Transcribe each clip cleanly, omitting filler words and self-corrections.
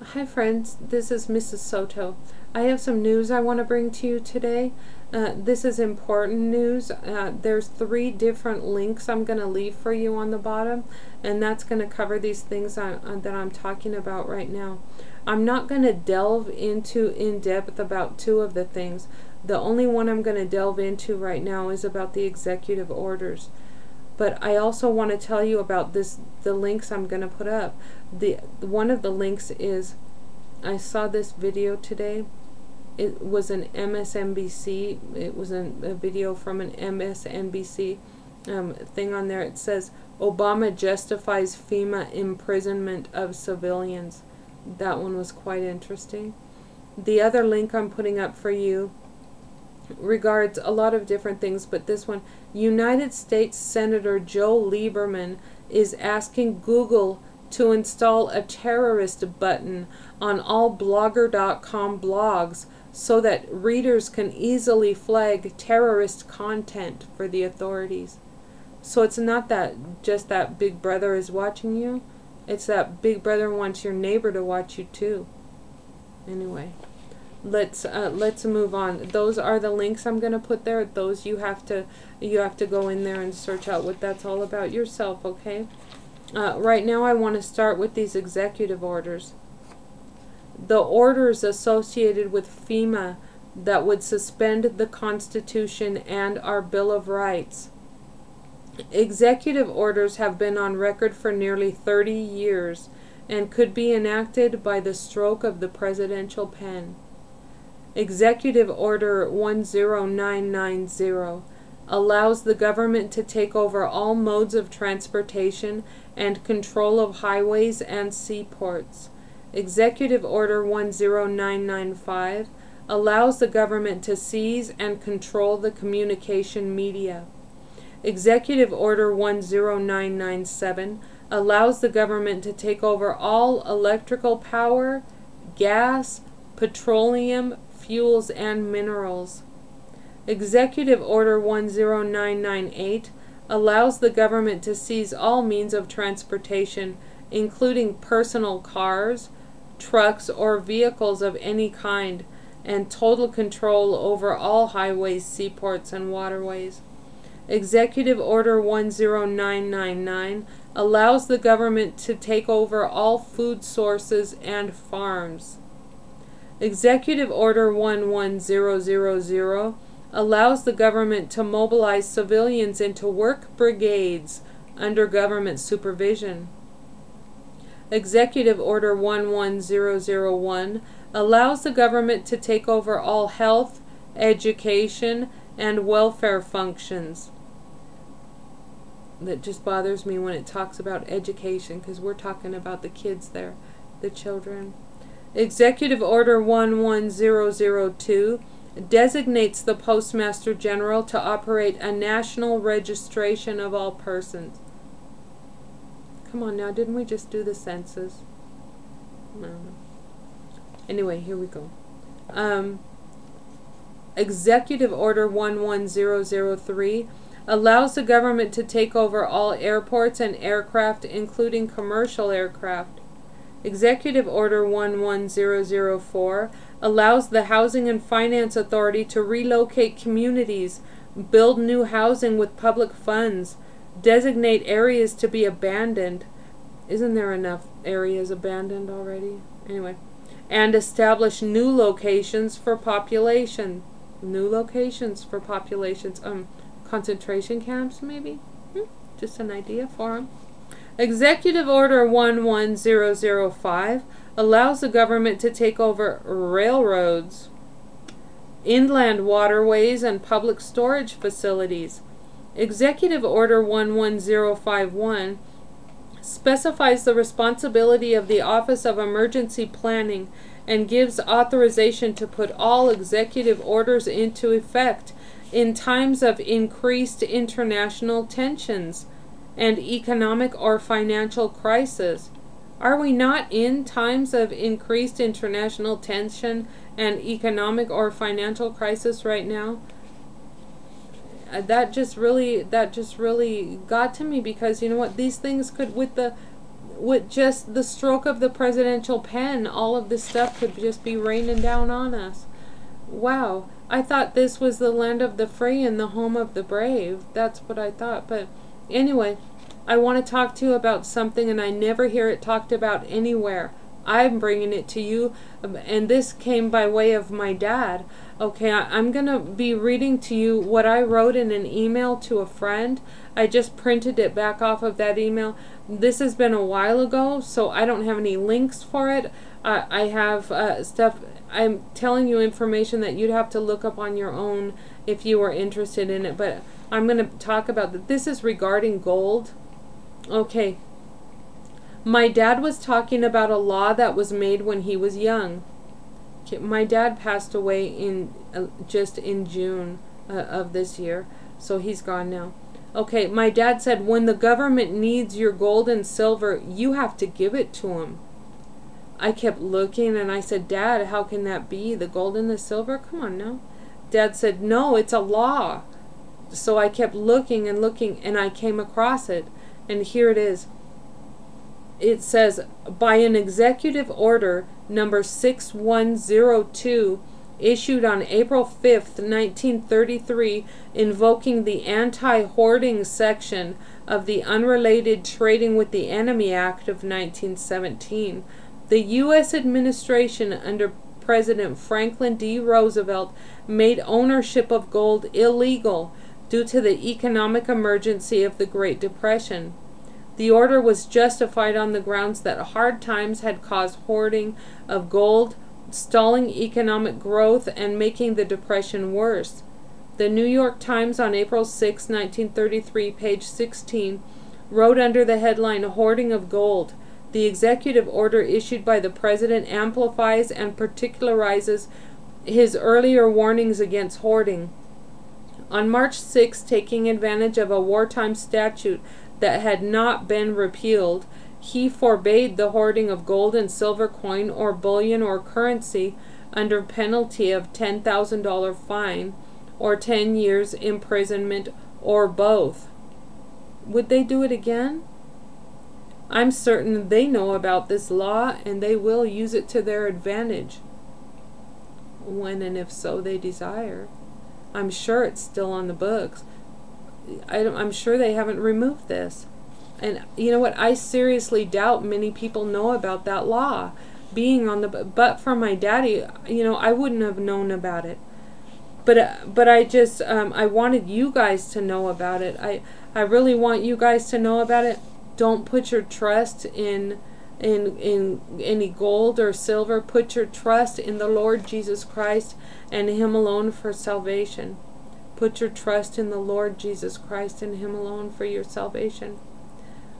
Hi friends, this is Mrs. Soto. I have some news I want to bring to you today. This is important news. There's 3 different links I'm going to leave for you on the bottom, and that's going to cover these things that I'm talking about right now. I'm not going to delve into in depth about 2 of the things. The only one I'm going to delve into right now is about the executive orders. But I also want to tell you about the links I'm going to put up. One of the links is, I saw this video today. It was an MSNBC. It was a video from an MSNBC thing on there. It says, Obama justifies FEMA imprisonment of civilians. That one was quite interesting. The other link I'm putting up for you regards a lot of different things, but this one, United States Senator Joe Lieberman is asking Google to install a terrorist button on all blogger.com blogs so that readers can easily flag terrorist content for the authorities. So it's not that just that Big Brother is watching you, it's that Big Brother wants your neighbor to watch you too. Anyway, let's move on. Those are the links I'm going to put there. Those you have to go in there and search out what that's all about yourself, okay? Right now I want to start with these executive orders. The orders associated with FEMA that would suspend the Constitution and our Bill of Rights. Executive orders have been on record for nearly 30 years and could be enacted by the stroke of the presidential pen. Executive Order 10990 allows the government to take over all modes of transportation and control of highways and seaports. Executive Order 10995 allows the government to seize and control the communication media. Executive Order 10997 allows the government to take over all electrical power, gas, petroleum, fuels, and minerals. Executive Order 10998 allows the government to seize all means of transportation, including personal cars, trucks, or vehicles of any kind, and total control over all highways, seaports, and waterways. Executive Order 10999 allows the government to take over all food sources and farms. Executive Order 11000 allows the government to mobilize civilians into work brigades under government supervision. Executive Order 11001 allows the government to take over all health, education, and welfare functions. That just bothers me when it talks about education, because we're talking about the kids there, the children. Executive Order 11002 designates the Postmaster General to operate a national registration of all persons. Come on now, didn't we just do the census? No. Anyway, here we go. Executive Order 11003 allows the government to take over all airports and aircraft, including commercial aircraft. Executive Order 11004 allows the Housing and Finance Authority to relocate communities, build new housing with public funds, designate areas to be abandoned. Isn't there enough areas abandoned already? Anyway. And establish new locations for population. New locations for populations. Concentration camps, maybe? Just an idea for them. Executive Order 11005 allows the government to take over railroads, inland waterways, and public storage facilities. Executive Order 11051 specifies the responsibility of the Office of Emergency Planning and gives authorization to put all executive orders into effect in times of increased international tensions and economic or financial crisis. Are we not in times of increased international tension and economic or financial crisis right now? That just really got to me, because you know what, these things could, with the with just the stroke of the presidential pen, all of this stuff could just be raining down on us. Wow. I thought this was the land of the free and the home of the brave. That's what I thought. But anyway, I want to talk to you about something, and I never hear it talked about anywhere. I'm bringing it to you, and this came by way of my dad. Okay, I'm going to be reading to you what I wrote in an email to a friend. I just printed it back off of that email. This has been a while ago, so I don't have any links for it. I have stuff. I'm telling you information that you'd have to look up on your own if you were interested in it. But I'm going to talk about that. This is regarding gold. Okay. My dad was talking about a law that was made when he was young. Okay, my dad passed away in just in June of this year, so he's gone now. Okay, my dad said, when the government needs your gold and silver, you have to give it to them. I kept looking, and I said, Dad, how can that be? The gold and the silver? Come on now. Dad said, no, it's a law. So I kept looking and looking, and I came across it, and here it is. It says, by an executive order number 6102, issued on April 5th, 1933, invoking the anti-hoarding section of the Unrelated Trading with the Enemy Act of 1917, the U.S. administration under President Franklin D. Roosevelt made ownership of gold illegal due to the economic emergency of the Great Depression. The order was justified on the grounds that hard times had caused hoarding of gold, stalling economic growth, and making the Depression worse. The New York Times on April 6, 1933, page 16, wrote under the headline, Hoarding of Gold, the executive order issued by the President amplifies and particularizes his earlier warnings against hoarding. On March 6, taking advantage of a wartime statute that had not been repealed, he forbade the hoarding of gold and silver coin or bullion or currency under penalty of $10,000 fine or 10 years imprisonment or both. Would they do it again? I'm certain they know about this law, and they will use it to their advantage when and if so they desire. I'm sure it's still on the books. I'm sure they haven't removed this. And you know what? I seriously doubt many people know about that law being on the, but for my daddy, you know, I wouldn't have known about it. But I just, I wanted you guys to know about it. I really want you guys to know about it. Don't put your trust in any gold or silver. Put your trust in the Lord Jesus Christ and Him alone for salvation. Put your trust in the Lord Jesus Christ and Him alone for your salvation.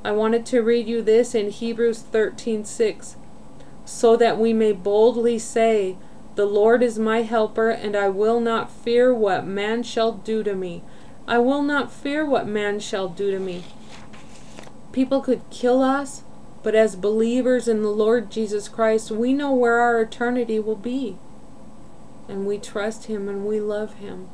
I wanted to read you this in Hebrews 13:6, so that we may boldly say, the Lord is my helper, and I will not fear what man shall do to me. I will not fear what man shall do to me. People could kill us, but as believers in the Lord Jesus Christ, we know where our eternity will be. And we trust Him and we love Him.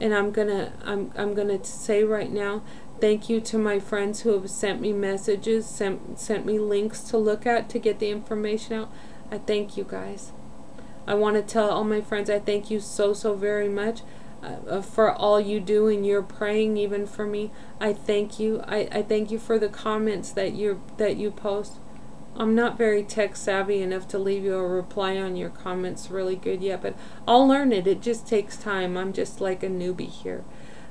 And I'm gonna say right now, thank you to my friends who have sent me messages, sent me links to look at to get the information out. I thank you guys. I want to tell all my friends I thank you so very much for all you do, and you're praying even for me. I thank you. I thank you for the comments that you post. I'm not very tech savvy enough to leave you a reply on your comments really good yet, but I'll learn it. It just takes time. I'm just like a newbie here.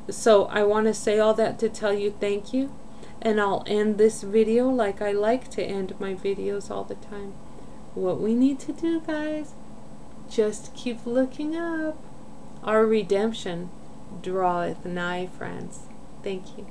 So I want to say all that to tell you thank you, and I'll end this video like I like to end my videos all the time. What we need to do, guys, just keep looking up. Our redemption draweth nigh, friends. Thank you.